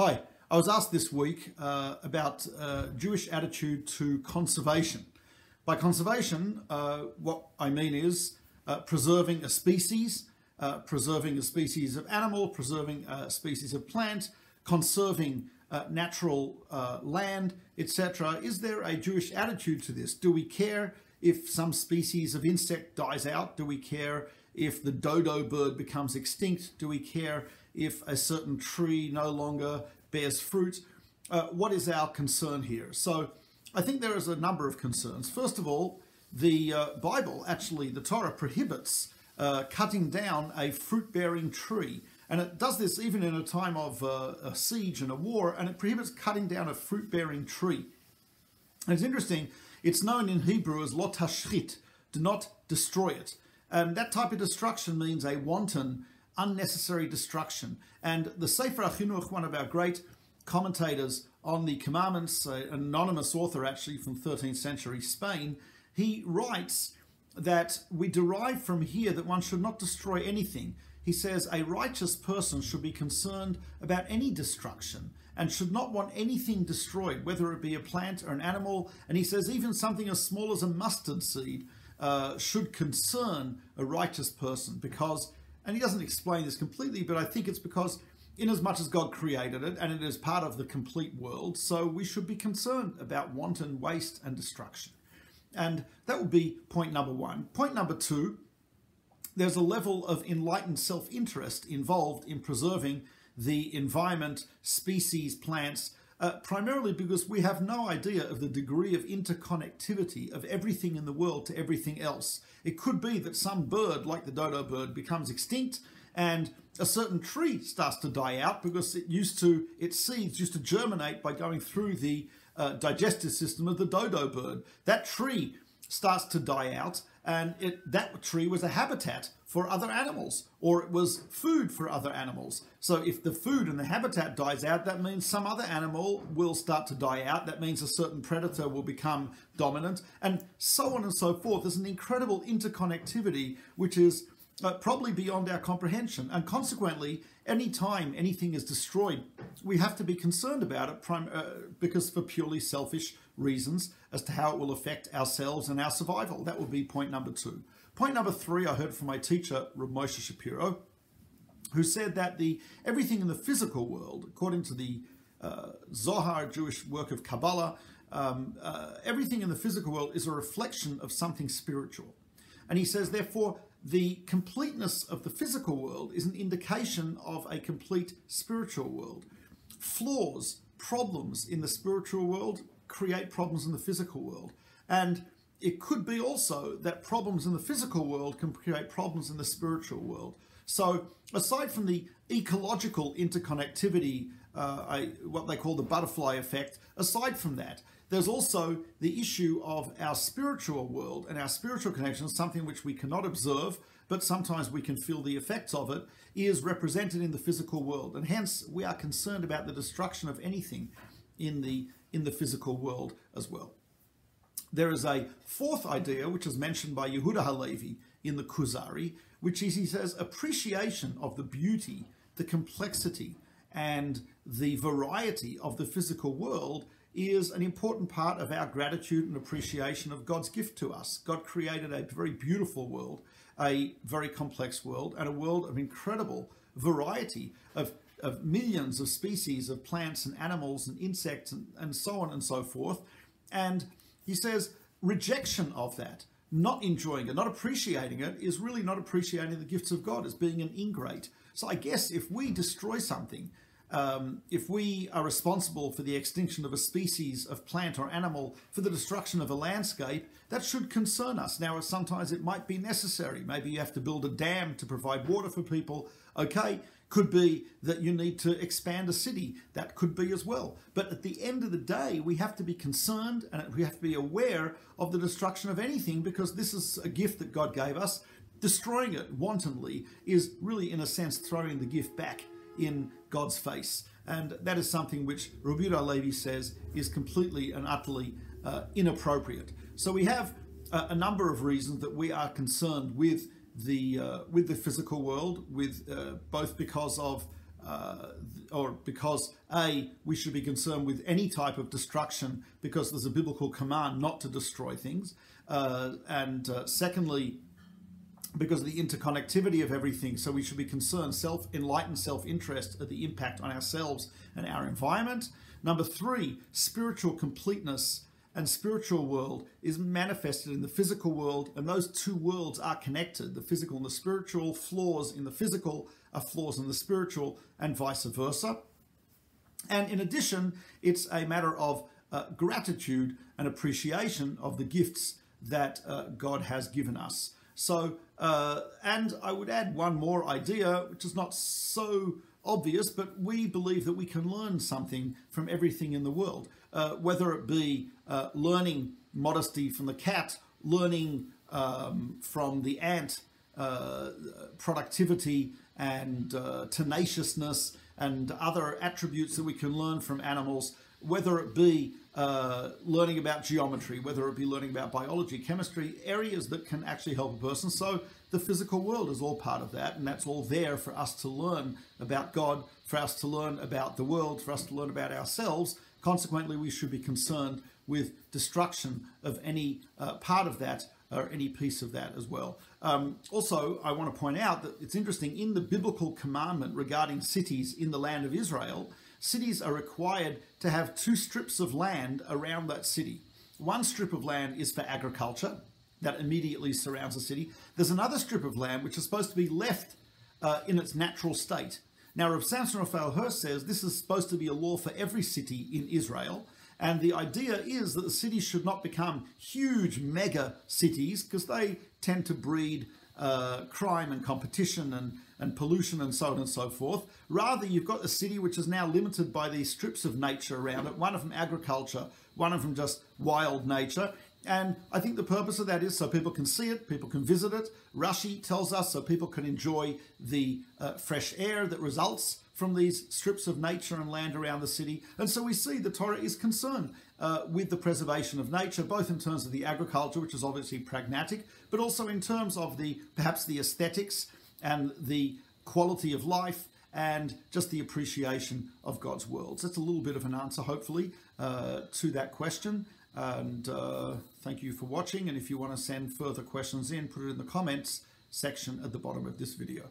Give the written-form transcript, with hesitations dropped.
Hi, I was asked this week about Jewish attitude to conservation. By conservation, what I mean is preserving a species of animal, preserving a species of plant, conserving natural land, etc. Is there a Jewish attitude to this? Do we care if some species of insect dies out? Do we care if the dodo bird becomes extinct? Do we care if a certain tree no longer bears fruit? What is our concern here? So I think there is a number of concerns. First of all, the Bible, actually the Torah, prohibits cutting down a fruit-bearing tree. And it does this even in a time of a siege and a war, and it prohibits cutting down a fruit-bearing tree. And it's interesting, it's known in Hebrew as lo tashchit, do not destroy it. And that type of destruction means a wanton, unnecessary destruction. And the Sefer HaChinuch, one of our great commentators on the commandments, an anonymous author actually from 13th century Spain, he writes that we derive from here that one should not destroy anything. He says a righteous person should be concerned about any destruction and should not want anything destroyed, whether it be a plant or an animal. And he says even something as small as a mustard seed should concern a righteous person because, and he doesn't explain this completely, but I think it's because inasmuch as God created it and it is part of the complete world, so we should be concerned about wanton waste and destruction. And that would be point number one. Point number two, there's a level of enlightened self-interest involved in preserving the environment, species, plants, primarily because we have no idea of the degree of interconnectivity of everything in the world to everything else. It could be that some bird, like the dodo bird, becomes extinct and a certain tree starts to die out because its seeds used to germinate by going through the digestive system of the dodo bird. That tree starts to die out, and that tree was a habitat for other animals, or it was food for other animals. So if the food and the habitat dies out, that means some other animal will start to die out. That means a certain predator will become dominant, and so on and so forth. There's an incredible interconnectivity which is probably beyond our comprehension, and consequently, any time anything is destroyed, we have to be concerned about it because for purely selfish reasons as to how it will affect ourselves and our survival. That would be point number two. Point number three, I heard from my teacher, Rabbi Shapiro, who said that everything in the physical world, according to the Zohar, Jewish work of Kabbalah, everything in the physical world is a reflection of something spiritual. And he says, therefore, the completeness of the physical world is an indication of a complete spiritual world. Flaws, problems in the spiritual world create problems in the physical world. And it could be also that problems in the physical world can create problems in the spiritual world. So aside from the ecological interconnectivity, what they call the butterfly effect, aside from that, there's also the issue of our spiritual world and our spiritual connections, something which we cannot observe, but sometimes we can feel the effects of it, is represented in the physical world. And hence, we are concerned about the destruction of anything in the physical world as well. There is a fourth idea, which is mentioned by Yehuda Halevi in the Kuzari, which is, he says, appreciation of the beauty, the complexity, and the variety of the physical world is an important part of our gratitude and appreciation of God's gift to us. God created a very beautiful world, a very complex world, and a world of incredible variety of millions of species of plants and animals and insects and so on and so forth. And he says rejection of that, not enjoying it, not appreciating it, is really not appreciating the gifts of God, as being an ingrate. So I guess if we destroy something, if we are responsible for the extinction of a species of plant or animal, for the destruction of a landscape, that should concern us. Now, sometimes it might be necessary. Maybe you have to build a dam to provide water for people. Okay, could be that you need to expand a city. That could be as well. But at the end of the day, we have to be concerned and we have to be aware of the destruction of anything, because this is a gift that God gave us. Destroying it wantonly is really, in a sense, throwing the gift back in God's face. And that is something which Rabbi Levi says is completely and utterly inappropriate. So we have a number of reasons that we are concerned with the physical world, with both because of or because we should be concerned with any type of destruction because there's a biblical command not to destroy things, and secondly, because of the interconnectivity of everything, so we should be concerned, enlightened self-interest at the impact on ourselves and our environment. Number 3, spiritual completeness and spiritual world is manifested in the physical world, and those two worlds are connected. The physical and the spiritual, flaws in the physical are flaws in the spiritual, and vice versa. And in addition, it's a matter of gratitude and appreciation of the gifts that God has given us. So, and I would add one more idea, which is not so obvious, but we believe that we can learn something from everything in the world, whether it be learning modesty from the cat, learning from the ant, productivity and tenaciousness and other attributes that we can learn from animals, whether it be learning about geometry, whether it be learning about biology, chemistry, areas that can actually help a person. So the physical world is all part of that, and that's all there for us to learn about God, for us to learn about the world, for us to learn about ourselves. Consequently, we should be concerned with destruction of any part of that or any piece of that as well. Also, I want to point out that it's interesting, in the biblical commandment regarding cities in the land of Israel, cities are required to have 2 strips of land around that city. One strip of land is for agriculture that immediately surrounds the city. There's another strip of land which is supposed to be left in its natural state. Now, Rav Samson Raphael Hirsch says this is supposed to be a law for every city in Israel. And the idea is that the cities should not become huge mega cities, because they tend to breed crime and competition and pollution and so on and so forth. Rather, you've got a city which is now limited by these strips of nature around it, one of them agriculture, one of them just wild nature. And I think the purpose of that is so people can see it, people can visit it. Rashi tells us so people can enjoy the fresh air that results from these strips of nature and land around the city. And so we see the Torah is concerned with the preservation of nature, both in terms of the agriculture, which is obviously pragmatic, but also in terms of perhaps the aesthetics and the quality of life and just the appreciation of God's world. So that's a little bit of an answer, hopefully, to that question. And thank you for watching. And if you want to send further questions in, put it in the comments section at the bottom of this video.